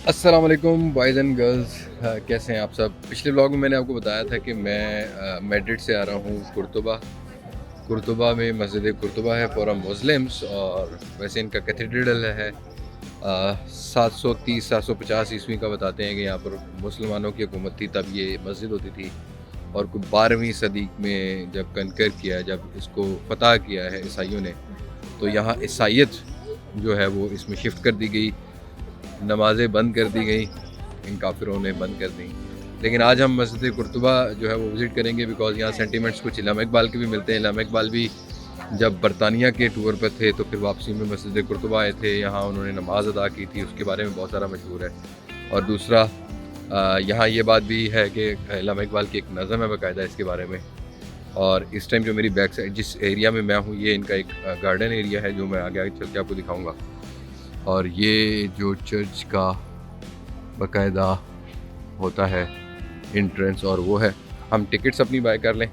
अस्सलाम वालेकुम boys and girls. कैसे हैं आप सब। पिछले व्लॉग में मैंने आपको बताया था कि मैं मैड्रिड से आ रहा हूँ कुर्तुबा। कुर्तुबा में मस्जिद कुर्तुबा है फॉर मुस्लिम्स, और वैसे इनका कैथेड्रल है 730-750 ईस्वी का बताते हैं कि यहाँ पर मुसलमानों की हुकूमत थी, तब ये मस्जिद होती थी। और कुछ 12वीं सदी में जब कनकर किया, जब इसको फतह किया है ईसाइयों ने, तो यहाँ ईसाइयत जो है वो इसमें शिफ्ट कर दी गई, नमाज़ें बंद कर दी गई, इन काफिरों ने बंद कर दी। लेकिन आज हम मस्जिद कुर्तुबा जो है वो विज़िट करेंगे, बिकॉज़ यहाँ सेंटिमेंट्स कुछ इल्हामा इकबाल के भी मिलते हैं। इल्हामा इकबाल भी जब बरतानिया के टूर पर थे तो फिर वापसी में मस्जिद कुर्तुबा आए थे, यहाँ उन्होंने नमाज अदा की थी, उसके बारे में बहुत सारा मशहूर है। और दूसरा यहाँ ये बात भी है कि इल्हामा इकबाल की एक नज़म है बाकायदा इसके बारे में। और इस टाइम जो मेरी बैक साइड जिस एरिया में मैं हूँ, ये इनका एक गार्डन एरिया है जो मैं आगे आगे चल के आपको दिखाऊँगा। और ये जो चर्च का बाकायदा होता है एंट्रेंस, और वो है, हम टिकट्स अपनी बाय कर लें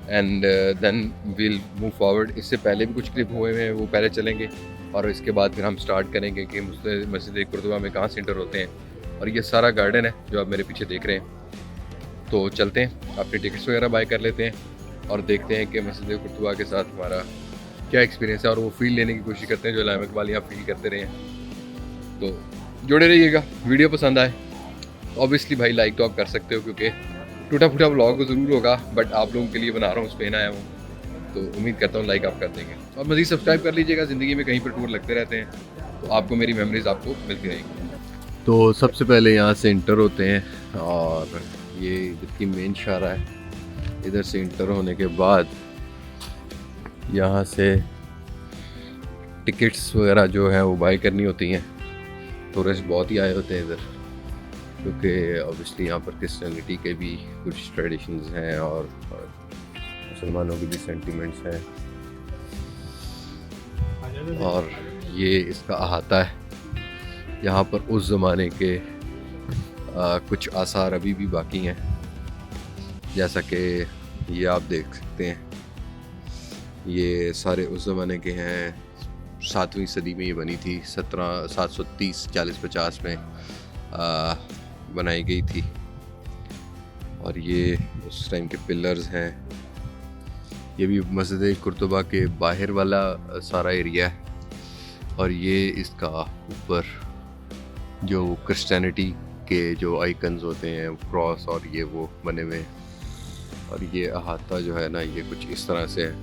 and then will move forward. इससे पहले भी कुछ क्लिप हुए हैं, वो पहले चलेंगे और इसके बाद फिर हम स्टार्ट करेंगे कि मस्जिद कुर्तुबा में कहाँ से एंटर होते हैं। और ये सारा गार्डन है जो आप मेरे पीछे देख रहे हैं। तो चलते हैं, अपनी टिकट्स वगैरह बाय कर लेते हैं और देखते हैं कि मस्जिद कुर्तुबा के साथ हमारा क्या एक्सपीरियंस है, और वो फील लेने की कोशिश करते हैं जो इल्हामा इकबाल यहाँ फील करते रहे हैं। तो जुड़े रहिएगा। वीडियो पसंद आए ऑब्वियसली भाई लाइक तो आप कर सकते हो, क्योंकि टूटा फूटा व्लॉग ज़रूर होगा बट आप लोगों के लिए बना रहा हूँ, स्पेन आया हूँ, तो उम्मीद करता हूँ लाइक आप कर देंगे। और मज़ीद सब्सक्राइब कर लीजिएगा, ज़िंदगी में कहीं पर टूर लगते रहते हैं तो आपको मेरी मेमोरीज आपको मिलती रहेंगी। तो सबसे पहले यहाँ से इंटर होते हैं और ये इधर की मेन शारा है। इधर से इंटर होने के बाद यहाँ से टिकट्स वगैरह जो है वो बाय करनी होती हैं। टूरिस्ट बहुत ही आए होते हैं इधर, क्योंकि ऑब्वियसली यहाँ पर क्रिश्चियनिटी के भी कुछ ट्रेडिशंस हैं और मुसलमानों के भी सेंटिमेंट्स हैं। और ये इसका अहाता है। यहाँ पर उस ज़माने के कुछ आसार अभी भी बाकी हैं, जैसा कि ये आप देख सकते हैं। ये सारे उस ज़माने के हैं, 7वीं सदी में ये बनी थी, 730-40-50 में बनाई गई थी। और ये उस टाइम के पिलर्स हैं। ये भी मस्जिद कुर्तुबा के बाहर वाला सारा एरिया है। और ये इसका ऊपर जो क्रिश्चियनिटी के जो आइकन्स होते हैं, क्रॉस और ये वो बने हुए हैं। और ये अहाता जो है ना, ये कुछ इस तरह से है।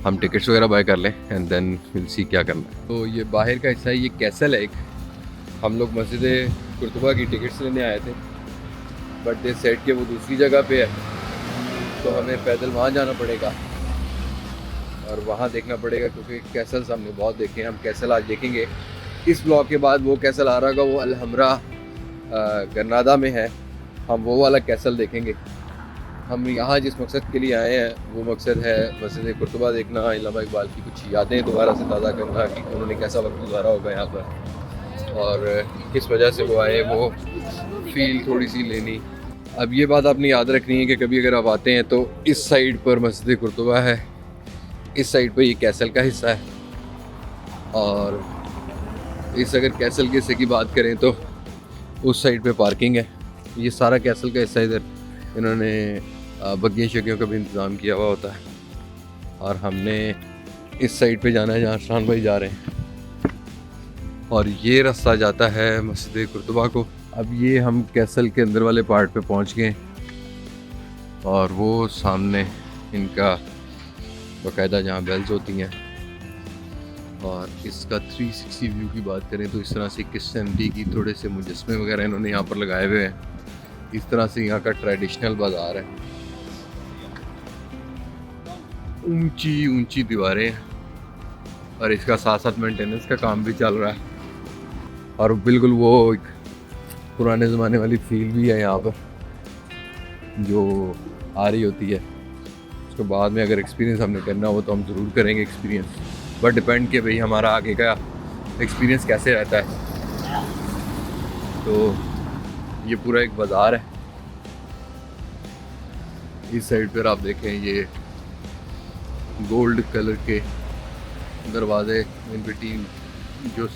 हम टिकट्स वगैरह बाय कर लें एंड देन विल सी क्या करना है। तो ये बाहर का हिस्सा है, ये कैसल है एक। हम लोग मस्जिद कुर्तुबा की टिकट्स लेने आए थे बट दे सेट के वो दूसरी जगह पे है, तो हमें पैदल वहाँ जाना पड़ेगा और वहाँ देखना पड़ेगा, क्योंकि कैसल्स हमने बहुत देखे हैं। हम कैसल आज देखेंगे। इस ब्लॉग के बाद वो कैसल आ रहा होगा, वो अलहमरा गरनादा में है, हम वो वाला कैसल देखेंगे। हम यहाँ जिस मकसद के लिए आए हैं वो मकसद है मस्जिद कुर्तुबा देखना, इल्हामा इकबाल की कुछ यादें दोबारा से ताज़ा करना कि उन्होंने कैसा वक्त गुजारा होगा यहाँ पर और किस वजह से वो आए, वो फील थोड़ी सी लेनी। अब ये बात आपने याद रखनी है कि कभी अगर आप आते हैं तो इस साइड पर मस्जिद कुर्तुबा है, इस साइड पर ये कैसल का हिस्सा है। और इस अगर कैसल के हिस्से की बात करें तो उस साइड पे पार्किंग है। ये सारा कैसल का हिस्सा, इधर इन्होंने बग्गियों शग्गियों का भी इंतज़ाम किया हुआ होता है। और हमने इस साइड पे जाना है जहाँ शान भाई जा रहे हैं, और ये रास्ता जाता है मस्जिद कुर्तुबा को। अब ये हम कैसल के अंदर वाले पार्ट पे पहुँच गए और वो सामने इनका बाकायदा जहाँ बेल्स होती हैं। और इसका 360 व्यू की बात करें तो इस तरह से क्रिश्चियनिटी की थोड़े से मुजस्मे वगैरह इन्होंने यहाँ पर लगाए हुए हैं। इस तरह से यहाँ का ट्रेडिशनल बाज़ार है। ऊंची ऊंची दीवारें हैं और इसका साथ साथ मेंटेनेंस का काम भी चल रहा है। और बिल्कुल वो एक पुराने ज़माने वाली फील भी है यहाँ पर जो आ रही होती है। उसके बाद में अगर एक्सपीरियंस हमने करना हो तो हम ज़रूर करेंगे एक्सपीरियंस, बट डिपेंड कि भाई हमारा आगे का एक्सपीरियंस कैसे रहता है। तो ये पूरा एक बाज़ार है। इस साइड पर आप देखें, ये गोल्ड कलर के दरवाजे, इन पे 3 जो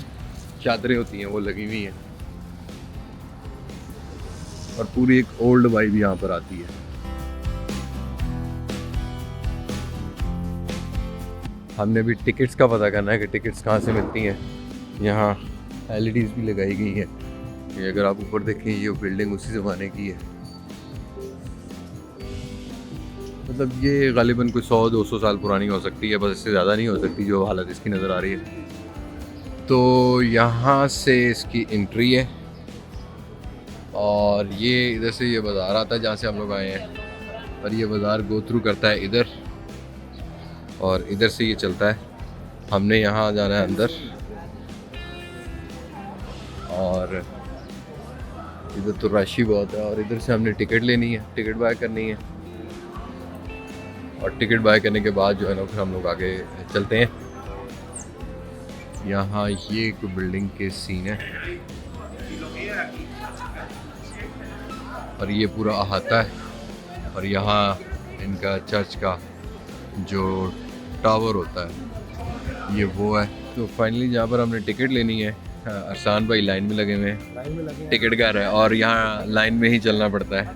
चादरें होती हैं वो लगी हुई हैं। और पूरी एक ओल्ड वाइब यहाँ पर आती है। हमने भी टिकट्स का पता करना है कि टिकट्स कहाँ से मिलती हैं। यहाँ LEDs भी लगाई गई हैं। ये अगर आप ऊपर देखें ये बिल्डिंग उसी ज़माने की है, मतलब ये गालिबन कोई 100-200 साल पुरानी हो सकती है, बस इससे ज़्यादा नहीं हो सकती जो हालत इसकी नज़र आ रही है। तो यहाँ से इसकी एंट्री है और ये इधर से ये बाज़ार आता है जहाँ से हम लोग आए हैं, और ये बाज़ार गो थ्रू करता है इधर, और इधर से ये चलता है। हमने यहाँ जाना है अंदर, और इधर तो रश ही बहुत है, और इधर से हमने टिकट लेनी है, टिकट बाय करनी है, और टिकट बाय करने के बाद जो है ना फिर हम लोग आगे चलते हैं। यहाँ ये एक बिल्डिंग के सीन है, और ये पूरा अहाता है, और यहाँ इनका चर्च का जो टावर होता है ये वो है। तो फाइनली जहाँ पर हमने टिकट लेनी है, अरसान भाई लाइन में लगे हुए हैं, टिकट का है, और यहाँ लाइन में ही चलना पड़ता है,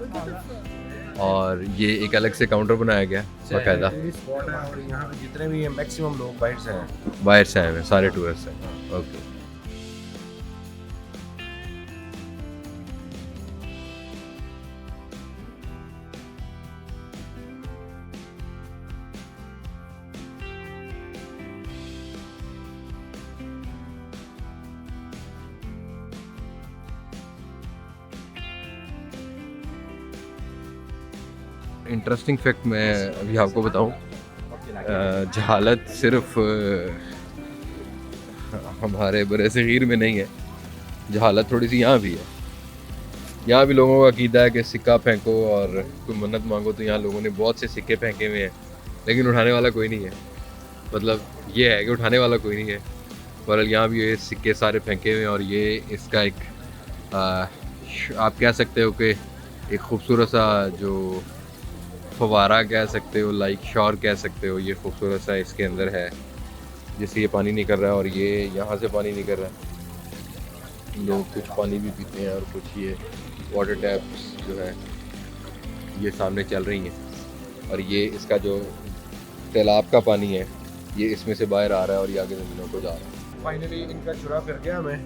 और ये एक अलग से काउंटर बनाया गया बाकायदा। और यहाँ पे जितने भी मैक्सिमम लोग बाहर से आए हैं, सारे टूरिस्ट हैं। ओके, इंटरेस्टिंग फैक्ट मैं अभी आपको बताऊं, जहालत सिर्फ हमारे बरे सगीर में नहीं है, जहालत थोड़ी सी यहाँ भी है। यहाँ भी लोगों का अकीदा है कि सिक्का फेंको और कोई मन्नत मांगो, तो यहाँ लोगों ने बहुत से सिक्के फेंके हुए हैं, लेकिन उठाने वाला कोई नहीं है। मतलब ये है कि उठाने वाला कोई नहीं है, बहरहाल यहाँ भी ये सिक्के सारे फेंके हुए हैं, और ये इसका एक आप कह सकते हो कि एक खूबसूरत सा जो फवारा कह सकते हो, लाइक शॉर कह सकते हो, ये खूबसूरत सा इसके अंदर है, जिससे ये पानी निकल रहा है, और ये यहाँ से पानी निकल रहा है। लोग कुछ पानी भी पीते हैं, और कुछ ये वाटर टैप्स जो है ये सामने चल रही हैं, और ये इसका जो तालाब का पानी है ये इसमें से बाहर आ रहा है और ये आगे ज़मीनों को जा रहा है। फाइनली इनका चुरा फिर गया। हमें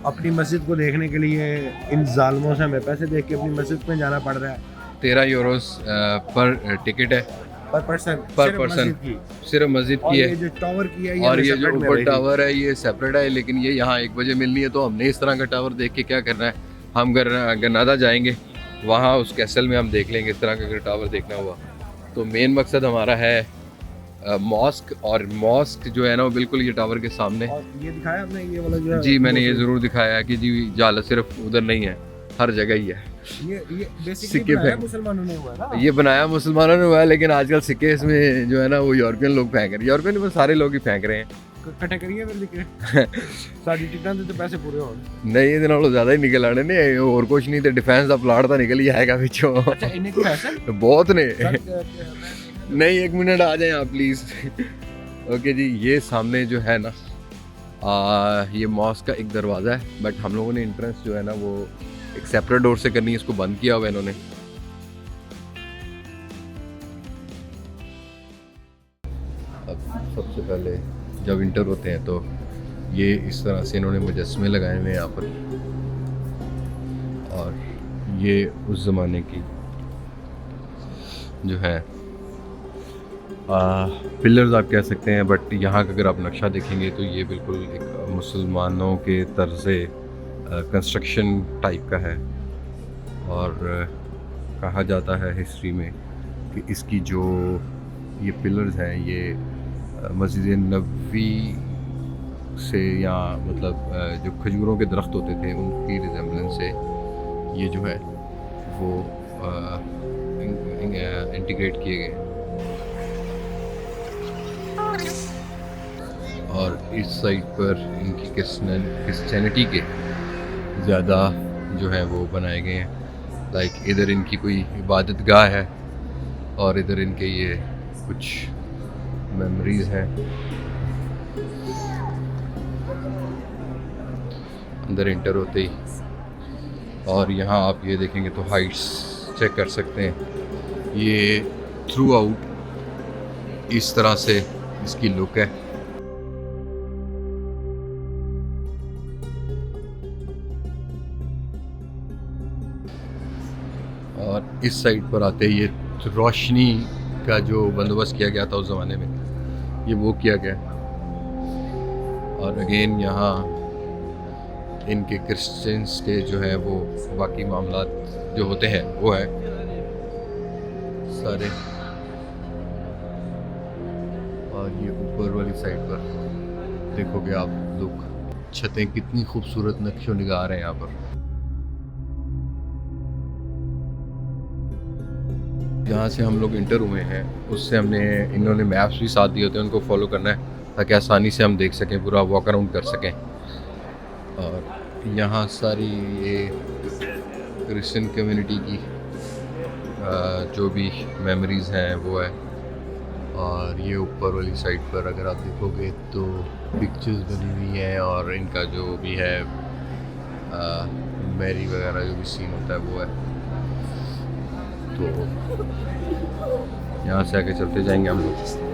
अपनी मस्जिद को देखने के लिए इन जालमों से हमें पैसे देख के अपनी मस्जिद में जाना पड़ रहा है। 13 यूरोस पर टिकट है पर पर्सन सिर्फ मस्जिद की है। ये जो टावर की है, और ये जो ऊपर टावर है ये सेपरेट है, लेकिन ये यहाँ 1 बजे मिलनी है। तो हमने इस तरह का टावर देख के क्या करना है, हम गरनादा जाएंगे, वहाँ उस कैसल में हम देख लेंगे इस तरह का अगर टावर देखना हुआ। तो मेन मकसद हमारा है मॉस्क, और मॉस्क जो है ना वो बिल्कुल ये टावर के सामने। और ये दिखाया आपने ये वाला जो है? जी मैंने ये ज़रूर दिखाया है कि जी जाला सिर्फ उधर नहीं है, हर जगह ही है। ये बेसिकली बनाया मुसलमानों ने हुआ है ना? ये बनाया मुसलमानों ने हुआ है, लेकिन आजकल सिक्के इसमें जो है ना वो यूरोपियन लोग फेंक रहे हैं। यूरोपियन में सारे लोग ही फेंक रहे हैं। इकट्ठे करिए फिर दिखे साडी टिकटां दे तो पैसे पूरे होण नहीं, ਇਹਦੇ ਨਾਲੋਂ ਜ਼ਿਆਦਾ ਹੀ ਨਿਕਲ ਆਣੇ ਨੇ, ਹੋਰ ਕੁਝ ਨਹੀਂ ਤੇ डिफेंस ਦਾ ਪਲਾਟ ਤਾਂ ਨਿਕਲ ਹੀ आएगा ਵਿੱਚੋਂ। अच्छा इन्ने की पैसे बहुत ने। नहीं 1 मिनट आ जाएं आप प्लीज़। ओके जी, ये सामने जो है ना ये मॉस्क का एक दरवाज़ा है, बट हम लोगों ने एंट्रेंस जो है ना वो एक सेपरेट डोर से करनी है, इसको बंद किया हुआ है इन्होंने। अब सबसे पहले जब इंटर होते हैं तो ये इस तरह से इन्होंने मुजस्मे लगाए हुए हैं यहाँ पर, और ये उस ज़माने की जो है पिलर्स आप कह सकते हैं, बट यहाँ का अगर आप नक्शा देखेंगे तो ये बिल्कुल एक मुसलमानों के तर्ज़े कंस्ट्रक्शन टाइप का है। और कहा जाता है हिस्ट्री में कि इसकी जो ये पिलर्स हैं ये मस्जिद नबवी से, या मतलब जो खजूरों के दरख्त होते थे उनकी रिजेम्बलेंस से ये जो है वो इंटीग्रेट किए गए। और इस साइड पर इनकी क्रिश्चियनिटी के ज़्यादा जो है वो बनाए गए हैं। लाइक इधर इनकी कोई इबादत गाह है, और इधर इनके ये कुछ मेमोरीज हैं। अंदर इंटर होते ही और यहाँ आप ये देखेंगे तो हाइट्स चेक कर सकते हैं। ये थ्रू आउट इस तरह से इसकी लुक है। और इस साइड पर आते ही ये रोशनी का जो बंदोबस्त किया गया था उस ज़माने में, ये वो किया गया। और अगेन यहाँ इनके क्रिश्चियंस के जो है वो बाकी मामलात जो होते हैं वो है सारे। और ये ऊपर वाली साइड पर देखोगे आप लोग, छतें कितनी खूबसूरत नक्शो निगार हैं यहाँ पर। जहाँ से हम लोग इंटर हुए हैं उससे हमने इन्होंने मैप्स भी साथ दिए होते हैं, उनको फॉलो करना है ताकि आसानी से हम देख सकें, पूरा वॉक अराउंड कर सकें। और यहाँ सारी ये क्रिश्चियन कम्युनिटी की जो भी मेमोरीज़ हैं वो है। और ये ऊपर वाली साइड पर अगर आप देखोगे तो पिक्चर्स बनी हुई हैं और इनका जो भी है मैरी वगैरह जो भी सीन होता है वो है। तो यहाँ से आगे चलते जाएंगे हम लोग।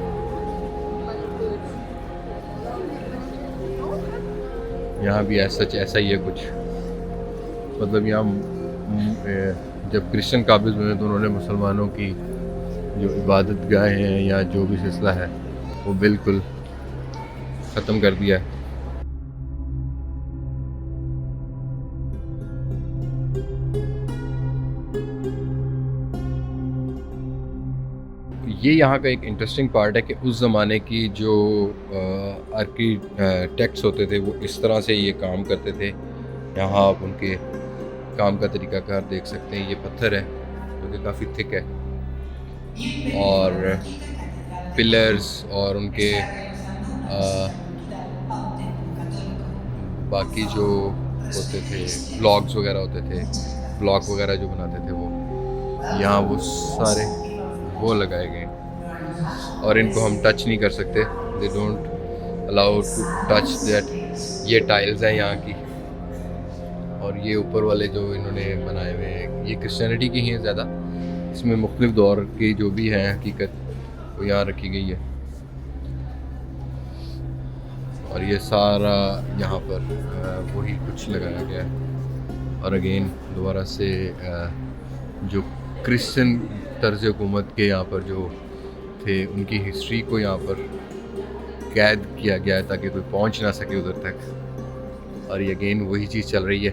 यहाँ भी ऐसा ही है कुछ, मतलब यहाँ जब क्रिश्चियन काबिज हुए तो उन्होंने मुसलमानों की जो इबादत गाहें हैं या जो भी सिलसिला है वो बिल्कुल ख़त्म कर दिया है। ये यहाँ का एक इंटरेस्टिंग पार्ट है कि उस ज़माने की जो आर्किटेक्ट्स होते थे वो इस तरह से ये काम करते थे। यहाँ आप उनके काम का तरीक़ाकार देख सकते हैं। ये पत्थर है जो कि काफ़ी थिक है और पिलर्स और उनके बाकी जो होते थे ब्लॉक्स वगैरह होते थे, ब्लॉक वगैरह जो बनाते थे वो यहाँ वो सारे वो लगाए गए और इनको हम टच नहीं कर सकते। They don't allow to touch that. ये टाइल्स हैं यहाँ की। और ये ऊपर वाले जो इन्होंने बनाए हुए हैं ये क्रिश्चियनिटी की ही हैं ज़्यादा। इसमें मुख्तलिफ दौर की जो भी है हकीकत वो यहाँ रखी गई है। और ये सारा यहाँ पर वही कुछ लगाया गया है। और अगेन दोबारा से जो क्रिश्चियन तर्ज हुकूमत के यहाँ पर जो थे उनकी हिस्ट्री को यहाँ पर कैद किया गया है ताकि कोई पहुँच ना सके उधर तक। और ये अगेन वही चीज़ चल रही है।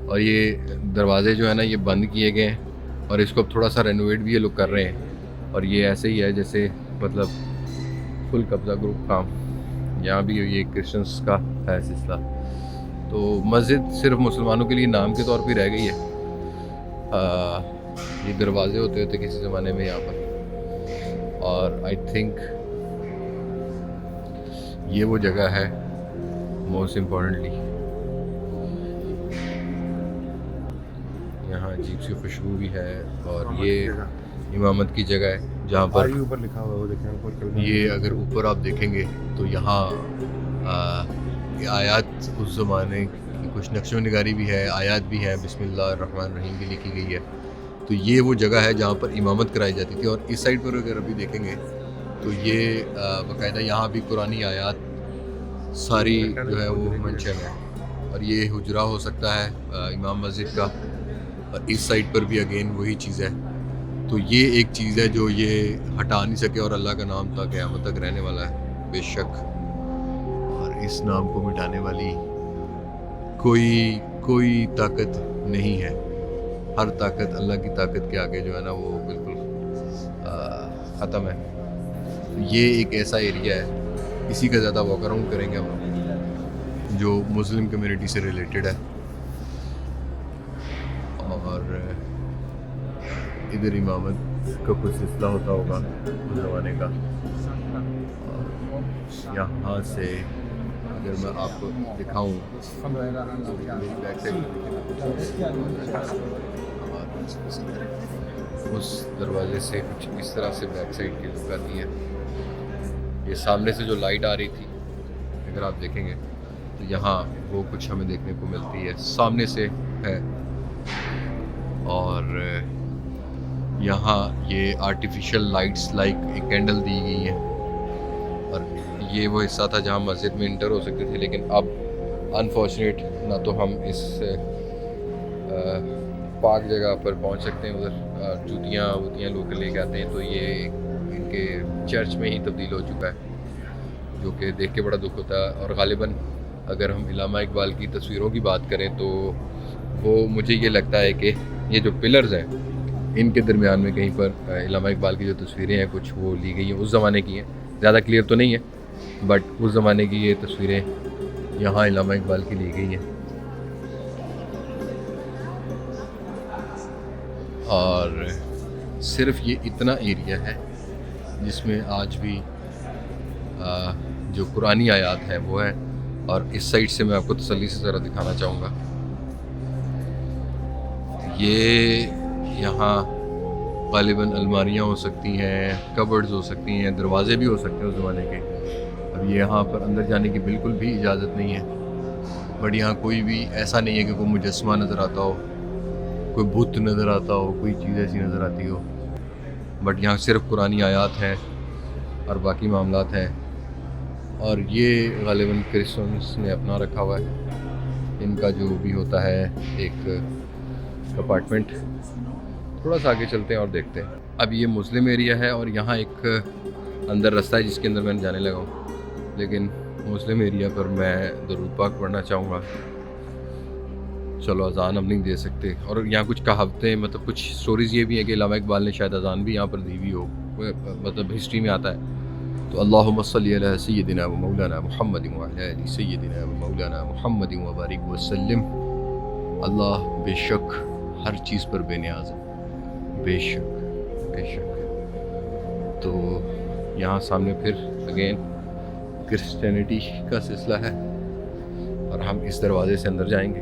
और ये दरवाज़े जो है ना ये बंद किए गए हैं और इसको अब थोड़ा सा रेनोवेट भी ये लोग कर रहे हैं। और ये ऐसे ही है जैसे मतलब फुल कब्ज़ा ग्रुप काम। यहाँ भी ये क्रिश्चियंस का है सिलसिला। तो मस्जिद सिर्फ मुसलमानों के लिए नाम के तौर पे रह गई है। ये दरवाजे होते थे किसी ज़माने में यहाँ पर। और आई थिंक ये वो जगह है मोस्ट इम्पॉर्टेंटली। यहाँ अजीब सी खुशबू भी है। और ये इमामत की जगह है जहाँ पर ऊपर लिखा हुआ है वो देखें। ये अगर ऊपर आप देखेंगे तो यहाँ आयत उस ज़माने की कुछ नक्शो निगारी भी है, आयत भी है बिस्मिल्लाहिर्रहमानिर्रहीम की लिखी गई है। तो ये वो जगह है जहाँ पर इमामत कराई जाती थी। और इस साइड पर अगर अभी देखेंगे तो ये बाकायदा यहाँ भी कुरानी आयत सारी जो है वो मेंशन है। और ये हुजरा हो सकता है इमाम मस्जिद का। और इस साइड पर भी अगेन वही चीज़ है। तो ये एक चीज़ है जो ये हटा नहीं सके और अल्लाह का नाम था क़यामत तक रहने वाला है बेशक। और इस नाम को मिटाने वाली कोई ताकत नहीं है। हर ताकत अल्लाह की ताकत के आगे जो है ना वो बिल्कुल ख़त्म है। ये एक ऐसा एरिया है, इसी का ज़्यादा वॉक अराउंड करेंगे हम लोग जो मुस्लिम कम्युनिटी से रिलेटेड है। और इधर इमामत का कुछ सिलसिला होता होगा उस ज़माने का। और यहाँ से अगर मैं आपको दिखाऊं उस दरवाजे से कुछ इस तरह से बैक साइड की लुक आती है। ये सामने से जो लाइट आ रही थी अगर आप देखेंगे तो यहाँ वो कुछ हमें देखने को मिलती है। सामने से है और यहाँ ये आर्टिफिशियल लाइट्स लाइक एक कैंडल दी गई हैं, और ये वो हिस्सा था जहाँ मस्जिद में इंटर हो सकते थे, लेकिन अब अनफॉर्चुनेट ना तो हम इस पाक जगह पर पहुँच सकते हैं, उधर जूतियाँ वूतियाँ लोग लेके आते हैं, तो ये इनके चर्च में ही तब्दील हो चुका है, जो कि देख के बड़ा दुख होता है। और ग़ालिबन अगर हम इल्लामा इकबाल की तस्वीरों की बात करें तो वो मुझे ये लगता है कि ये जो पिलर्स हैं इनके दरमियान में कहीं पर इल्लामा इकबाल की जो तस्वीरें हैं कुछ वो ली गई हैं, उस ज़माने की हैं, ज़्यादा क्लियर तो नहीं है, बट उस ज़माने की ये तस्वीरें यहाँ इल्लामा इकबाल की ली गई हैं। और सिर्फ ये इतना एरिया है जिसमें आज भी जो कुरानी आयात हैं वो है, और इस साइड से मैं आपको तसल्ली से ज़रा दिखाना चाहूँगा। ये यहाँ ग़ालिबन अलमारियाँ हो सकती हैं, कबर्ड्स हो सकती हैं, दरवाज़े भी हो सकते हैं उस ज़माने के। अब ये यहाँ पर अंदर जाने की बिल्कुल भी इजाज़त नहीं है, बट यहाँ कोई भी ऐसा नहीं है कि कोई मुजस्समा नज़र आता हो, कोई बुत नज़र आता हो, कोई चीज़ ऐसी नज़र आती हो, बट यहाँ सिर्फ कुरानी आयात हैं और बाकी मामलात हैं। और ये ग़ालिबन क्रिश्चियंस ने अपना रखा हुआ है, इनका जो भी होता है एक अपार्टमेंट। थोड़ा सा आगे चलते हैं और देखते हैं। अब ये मुस्लिम एरिया है और यहाँ एक अंदर रास्ता है जिसके अंदर मैंने जाने लगा हूँ, लेकिन मुस्लिम एरिया पर मैं दरूद पाक पढ़ना चाहूँगा। चलो अज़ान हम नहीं दे सकते, और यहाँ कुछ कहावतें, मतलब कुछ स्टोरीज़ ये भी हैं कि इल्लामा इकबाल ने शायद अज़ान भी यहाँ पर दी हुई हो, मतलब हिस्ट्री में आता है। तो अल्लाहुम्मा सल्ली अला सय्यदिना व मौलाना मुहम्मद व अला आलि सय्यदिना व मौलाना मुहम्मद व बारिक व सल्लिम। अल्लाह बेशक हर चीज़ पर बेनियाज है, बेशक बेशक। तो यहाँ सामने फिर अगेन क्रिश्चियनिटी का सिलसिला है, और हम इस दरवाज़े से अंदर जाएंगे।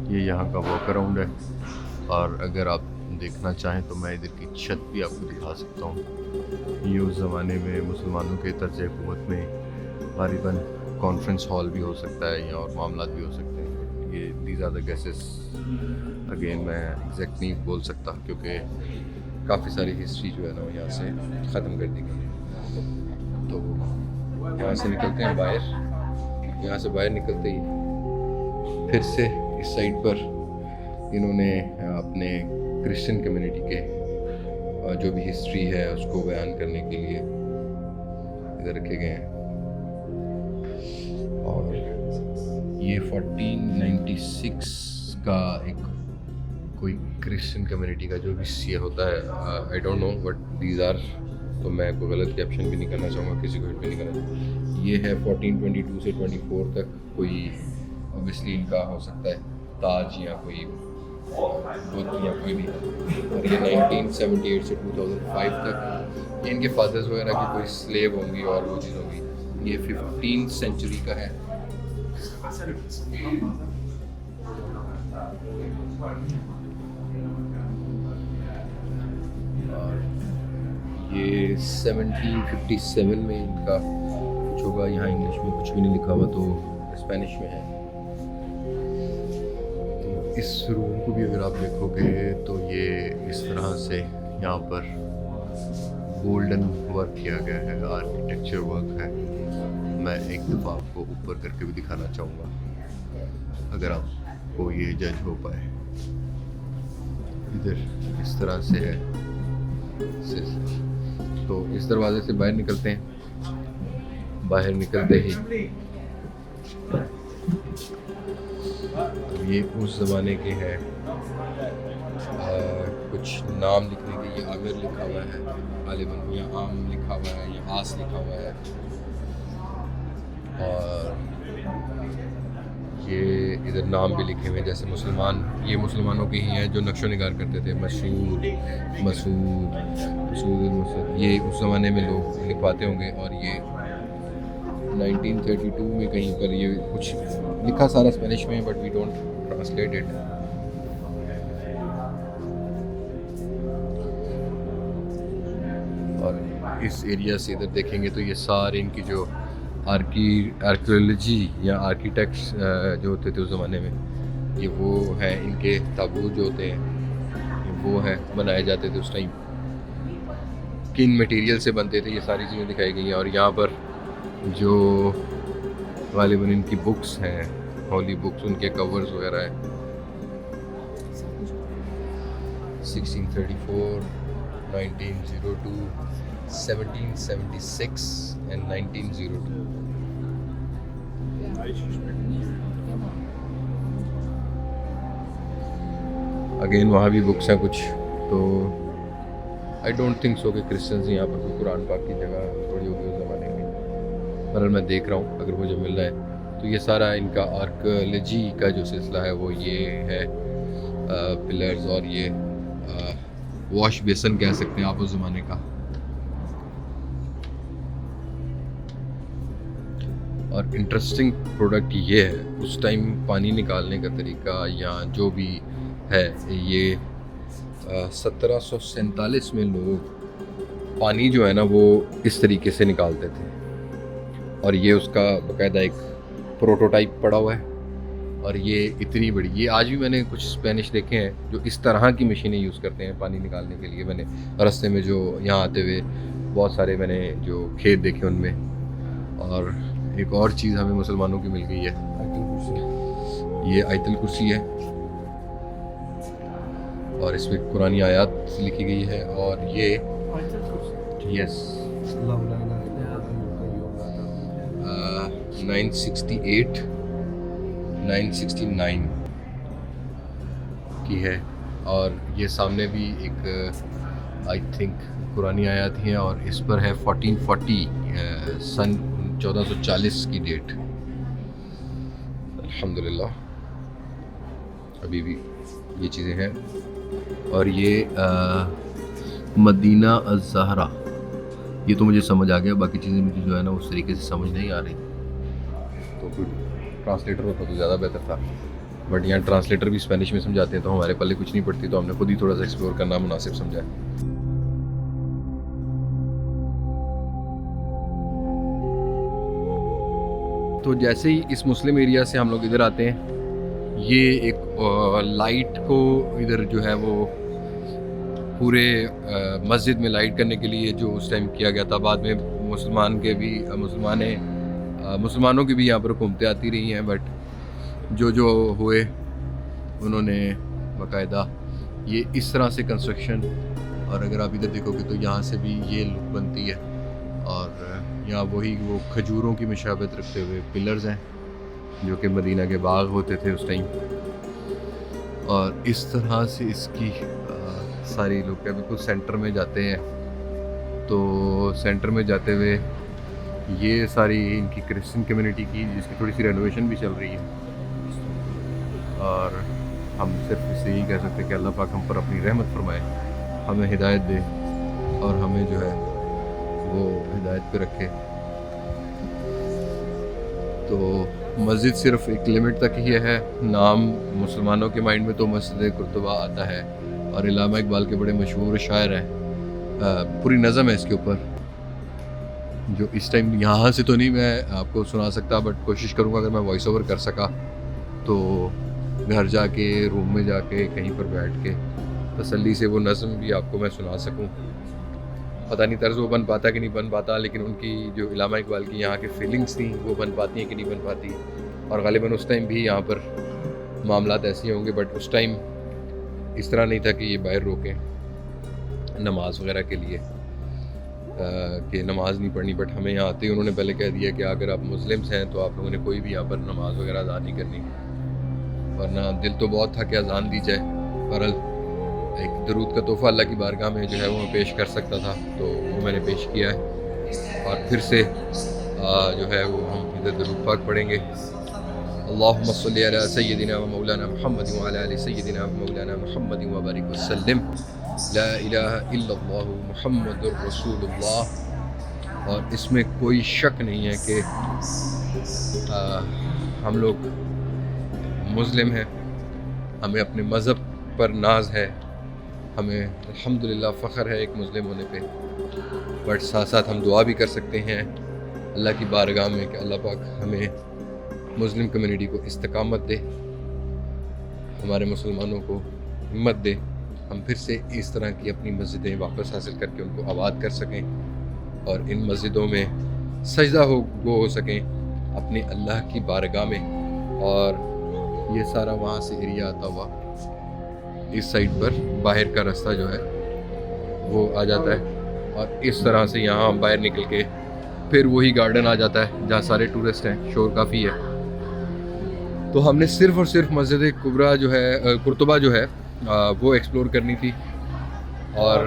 ये यहाँ का वॉक अराउंड है, और अगर आप देखना चाहें तो मैं इधर की छत भी आपको दिखा सकता हूँ। ये उस ज़माने में मुसलमानों के तर्ज हुकूमत में ग़ालिबन कॉन्फ्रेंस हॉल भी हो सकता है, या और मामलात भी हो सकते हैं। ये these are the guesses. Again मैं एग्जैक्ट नहीं बोल सकता क्योंकि काफ़ी सारी हिस्ट्री जो है ना यहाँ से ख़त्म कर दी गई है। तो यहाँ से निकलते हैं बाहर। यहाँ से बाहर निकलते ही फिर से इस साइड पर इन्होंने अपने क्रिश्चियन कम्युनिटी के जो भी हिस्ट्री है उसको बयान करने के लिए इधर रखे गए हैं। और ये 1496 का एक कोई क्रिश्चियन कम्युनिटी का जो भी सी होता है, I don't know but these are, तो मैं कोई गलत कैप्शन भी नहीं करना चाहूँगा, किसी को हिट भी नहीं करना चाहूँगा। ये है 1422 से 24 तक, कोई ऑब्वियसली इनका हो सकता है ताज या कोई बुत या कोई भी। और ये 1978 से 2005 तक ये इनके फादर्स वगैरह की कोई स्लेव होंगी और वो चीज़ होगी। ये 15th सेंचुरी का है। और ये 1757 में इनका कुछ होगा। यहाँ इंग्लिश में कुछ भी नहीं लिखा हुआ, तो स्पेनिश में है। इस रूम को भी अगर आप देखोगे तो ये इस तरह से यहाँ पर गोल्डन वर्क किया गया है, आर्किटेक्चर वर्क है। मैं एक दफ़ा आपको ऊपर करके भी दिखाना चाहूँगा अगर आपको ये जज हो पाए। इधर इस तरह से है। तो इस दरवाजे से बाहर निकलते हैं। बाहर निकलते ही ये उस ज़माने के हैं। कुछ नाम लिखने के, ये आमिर लिखा हुआ है ग़ालिबन, या आम लिखा हुआ है, या आस लिखा हुआ है। और ये इधर नाम भी लिखे हुए हैं, जैसे मुसलमान, ये मुसलमानों के ही हैं जो नक्शो निगार करते थे। मसूद, ये उस ज़माने में लोग लिखवाते होंगे। और ये 1932 में कहीं पर ये कुछ लिखा सारा स्पेनिश में, but we don't translate it. इस एरिया से इधर देखेंगे तो ये सारे इनकी जो आर्कियोलॉजी या आर्किटेक्ट्स जो होते थे उस ज़माने में, ये वो है इनके ताबूत जो होते हैं वो है बनाए जाते थे उस टाइम, किन मटेरियल से बनते थे, ये सारी चीज़ें दिखाई गई हैं। और यहाँ पर जो गालिबन इनकी बुक्स हैं, हॉली बुक्स, उनके कवर्स वगैरह हैं। 1634, 1902, 1776 and 1902। अगेन वहाँ भी बुक्स हैं कुछ, तो आई डोंट थिंक सो कि क्रिश्चियंस यहाँ पर कोई कुरान पाक की जगह थोड़ी होगी उस ज़माने में, पर मैं देख रहा हूँ अगर मुझे मिल रहा है तो ये सारा इनका आर्कियोलॉजी का जो सिलसिला है वो ये है, पिलर्स और ये वॉश बेसन कह सकते हैं आप उस ज़माने का। और इंटरेस्टिंग प्रोडक्ट ये है, उस टाइम पानी निकालने का तरीका या जो भी है, ये 1747 में लोग पानी जो है ना वो इस तरीके से निकालते थे, और ये उसका बाकायदा एक प्रोटोटाइप पड़ा हुआ है। और ये इतनी बड़ी, ये आज भी मैंने कुछ स्पेनिश देखे हैं जो इस तरह की मशीनें यूज़ करते हैं पानी निकालने के लिए। मैंने रास्ते में जो यहाँ आते हुए बहुत सारे मैंने जो खेत देखे उनमें। और एक और चीज़ हमें मुसलमानों की मिल गई है, ये आयतुल कुर्सी है और इसमें कुरानी आयत लिखी गई है। और ये यस 968 969 की है। और ये सामने भी एक आई थिंक कुरानी आयत है और इस पर है 1440 सन 1440 की डेट। अल्हम्दुलिल्लाह अभी भी ये चीज़ें हैं। और ये मदीना अज़-ज़हरा, ये तो मुझे समझ आ गया, बाकी चीज़ें मुझे जो है ना उस तरीके से समझ नहीं आ रही, तो फिर ट्रांसलेटर होता तो ज़्यादा बेहतर था। बट यहाँ ट्रांसलेटर भी स्पेनिश में समझाते हैं तो हमारे पल्ले कुछ नहीं पड़ती, तो हमने खुद ही थोड़ा सा एक्सप्लोर करना मुनासिब समझा है। तो जैसे ही इस मुस्लिम एरिया से हम लोग इधर आते हैं, ये एक लाइट को इधर जो है वो पूरे मस्जिद में लाइट करने के लिए जो उस टाइम किया गया था। बाद में मुसलमानों की भी यहाँ पर हुकूमतें आती रही हैं, बट जो हुए उन्होंने बाकायदा ये इस तरह से कंस्ट्रक्शन। और अगर आप इधर देखोगे तो यहाँ से भी ये लुक बनती है। और यहाँ वो खजूरों की मशाबत रखते हुए पिलर्स हैं जो कि मदीना के बाग होते थे उस टाइम। और इस तरह से इसकी सारी लुक है। बिल्कुल सेंटर में जाते हैं तो सेंटर में जाते हुए ये सारी इनकी क्रिश्चियन कम्युनिटी की, जिसकी थोड़ी सी रेनोवेशन भी चल रही है। और हम सिर्फ इससे यही कह सकते हैं कि अल्लाह पाक हम पर अपनी रहमत फरमाए, हमें हिदायत दे और हमें जो है वो हिदायत पे रखे। तो मस्जिद सिर्फ एक लिमिट तक ही है। नाम मुसलमानों के माइंड में तो मस्जिद कुर्तुबा आता है और इलामा इकबाल के बड़े मशहूर शायर हैं, पूरी नज़म है इसके ऊपर, जो इस टाइम यहाँ से तो नहीं मैं आपको सुना सकता, बट कोशिश करूँगा अगर मैं वॉइस ओवर कर सका तो घर जाके रूम में जाके कहीं पर बैठ के तसल्ली से वो नज़म भी आपको मैं सुना सकूँ। पता नहीं तर्ज वो बन पाता कि नहीं बन पाता, लेकिन उनकी जो इलामा इकबाल की यहाँ की फीलिंग्स थी वो बन पाती हैं कि नहीं बन पाती। और ग़ालिबन उस टाइम भी यहाँ पर मामलात ऐसे होंगे, बट उस टाइम इस तरह नहीं था कि ये बाहर रोकें नमाज वगैरह के लिए कि नमाज नहीं पढ़नी। बट हमें यहाँ आते ही उन्होंने पहले कह दिया कि अगर आप मुस्लिम्स हैं तो आप लोगों ने कोई भी यहाँ पर नमाज वगैरह अदा नहीं करनी, वरना दिल तो बहुत था कि अजान दी जाए, पर एक दरूद का तोहफ़ा अल्लाह की बारगाह में जो है वो मैं पेश कर सकता था, तो वो मैंने पेश किया है। और फिर से जो है वो हम इधर दरूद पाक पढ़ेंगे। अल्लाहुम्मा सल्ली अला सय्यिदिना व मौलाना मुहम्मद व अला आलि सय्यिदिना व मौलाना मुहम्मद व बारिक वसल्लिम। ला इलाहा इल्लल्लाहु मुहम्मदुर रसूलुल्लाह। और इसमें कोई शक नहीं है कि हम लोग मुस्लिम हैं, हमें अपने मज़हब पर नाज है हमें अल्हम्दुलिल्लाह फ़ख्र है एक मुस्लिम होने पे, बट साथ साथ हम दुआ भी कर सकते हैं अल्लाह की बारगाह में कि अल्लाह पाक हमें मुस्लिम कम्युनिटी को इस्तिकामत दे, हमारे मुसलमानों को हिम्मत दे, हम फिर से इस तरह की अपनी मस्जिदें वापस हासिल करके उनको आबाद कर सकें और इन मस्जिदों में सजदा हो सकें अपने अल्लाह की बारगाह में। और ये सारा वहाँ से एरिया आता हुआ इस साइड पर बाहर का रास्ता जो है वो आ जाता है और इस तरह से यहाँ बाहर निकल के फिर वही गार्डन आ जाता है जहाँ सारे टूरिस्ट हैं, शोर काफ़ी है। तो हमने सिर्फ़ और सिर्फ मस्जिद कुबरा जो है कुर्तुबा जो है वो एक्सप्लोर करनी थी। और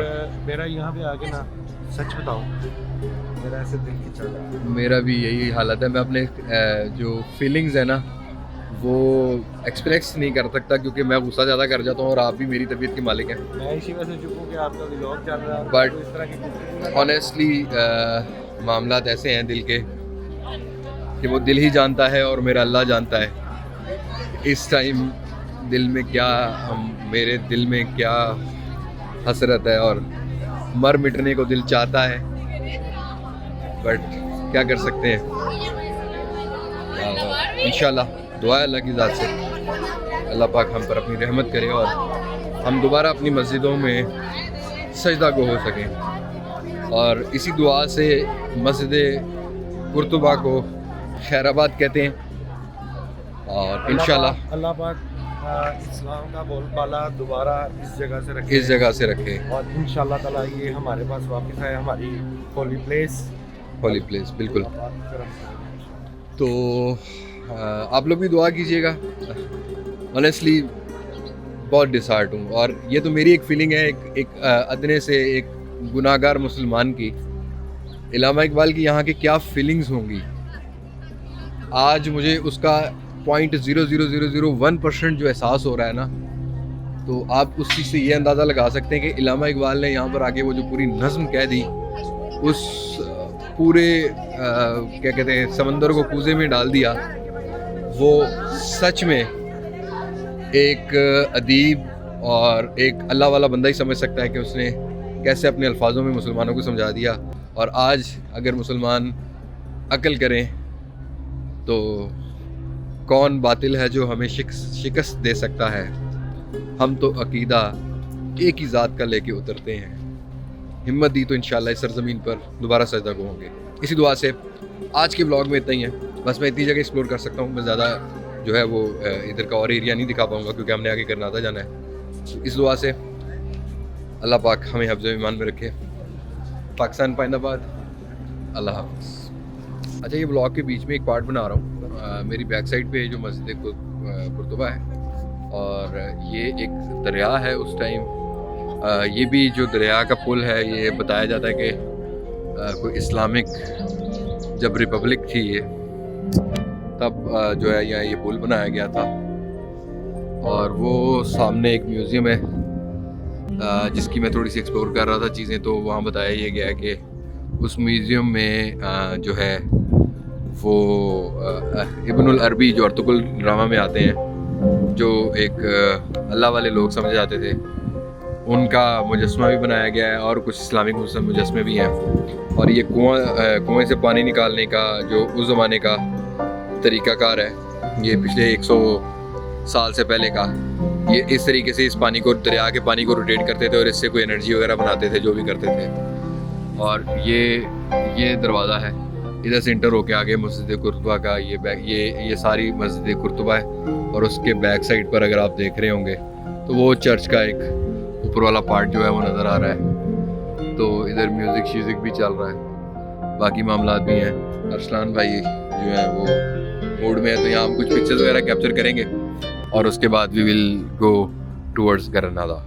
मेरा यहाँ पे आके ना सच बताऊँ, मेरा ऐसे दिल की चल रहा है। मेरा भी यही हालत है, मैं अपने जो फीलिंग्स है ना वो एक्सप्रेस नहीं कर सकता क्योंकि मैं गुस्सा ज़्यादा कर जाता हूँ और आप भी मेरी तबीयत के मालिक हैं। मैं इसी वजह से चुप हूँ कि आपका व्लॉग चल रहा है, बट तो इस तरह की ऑनेस्टली मामलात ऐसे हैं दिल के कि वो दिल ही जानता है और मेरा अल्लाह जानता है इस टाइम दिल में क्या मेरे दिल में क्या हसरत है और मर मिटने को दिल चाहता है, बट क्या कर सकते हैं। इंशाल्लाह दुआ है अल्लाह की ज़ात से अल्लाह पाक हम पर अपनी रहमत करे और हम दोबारा अपनी मस्जिदों में सजदा को हो सकें। और इसी दुआ से मस्जिद कुर्तुबा को खैराबाद कहते हैं और इंशाल्लाह अल्लाह पाक इस्लाम का बोलबाला दोबारा इस जगह से रखे और इंशाल्लाह ताला ये हमारे पास वापस है, हमारी होली प्लेस बिल्कुल। तो आप लोग भी दुआ कीजिएगा। ऑनेस्टली बहुत डिसहार्ट हूँ और ये तो मेरी एक फीलिंग है एक अदने से एक गुनाहगार मुसलमान की। इलामा इकबाल की यहाँ की क्या फीलिंग्स होंगी आज मुझे उसका 0.00001% जो एहसास हो रहा है ना, तो आप उस चीज़ से ये अंदाज़ा लगा सकते हैं कि इलामा इकबाल ने यहाँ पर आके वो जो पूरी नज़्म कह दी उस पूरे क्या कहते हैं समंदर को कूजे में डाल दिया। वो सच में एक अदीब और एक अल्लाह वाला बंदा ही समझ सकता है कि उसने कैसे अपने अल्फाजों में मुसलमानों को समझा दिया। और आज अगर मुसलमान अकल करें तो कौन बातिल है जो हमें शिकस्त दे सकता है। हम तो अकीदा एक ही ज़ात का लेके उतरते हैं, हिम्मत दी तो इंशाल्लाह इस सरज़मीन पर दोबारा सजदा को होंगे। इसी दुआ से आज के ब्लॉग में इतना ही है, बस मैं इतनी जगह एक्सप्लोर कर सकता हूँ, मैं ज़्यादा जो है वो इधर का और एरिया नहीं दिखा पाऊँगा क्योंकि हमने आगे करनाता जाना है। तो इस दुआ से अल्लाह पाक हमें हिफ्ज़ ईमान में रखे। पाकिस्तान पाइंदाबाद, अल्लाह हाफ़िज़। अच्छा, ये ब्लॉग के बीच में एक पार्ट बना रहा हूँ। मेरी बैक साइड पे जो मस्जिद कुर्तुबा है और ये एक दरिया है। उस टाइम ये भी जो दरिया का पुल है ये बताया जाता है कि कोई इस्लामिक जब रिपब्लिक थी ये तब जो है यहाँ ये पुल बनाया गया था। और वो सामने एक म्यूज़ियम है जिसकी मैं थोड़ी सी एक्सप्लोर कर रहा था चीज़ें, तो वहाँ बताया ये गया है कि उस म्यूज़ियम में जो है वो इब्नुल अरबी जो अर्तुगरुल ड्रामा में आते हैं, जो एक अल्लाह वाले लोग समझे जाते थे, उनका मुजस्समा भी बनाया गया है और कुछ इस्लामिक मुजस्मे भी हैं। और ये कुएं से पानी निकालने का जो उस ज़माने का तरीक़ाकार है, ये पिछले 100 साल से पहले का, ये इस तरीके से इस पानी को, दरिया के पानी को रोटेट करते थे और इससे कोई एनर्जी वगैरह बनाते थे, जो भी करते थे। और ये दरवाज़ा है, इधर से इंटर होके आगे मस्जिद कुर्तुबा का ये सारी मस्जिद कुर्तुबा है। और उसके बैक साइड पर अगर आप देख रहे होंगे तो वो चर्च का एक ऊपर वाला पार्ट जो है वो नज़र आ रहा है। तो इधर म्यूज़िक शीज़िक भी चल रहा है, बाकी मामलात भी हैं। अरसलान भाई जो है वो मूड में है, तो यहाँ हम कुछ पिक्चर्स वगैरह कैप्चर करेंगे और उसके बाद वी विल गो टूवर्ड्स गरनादा।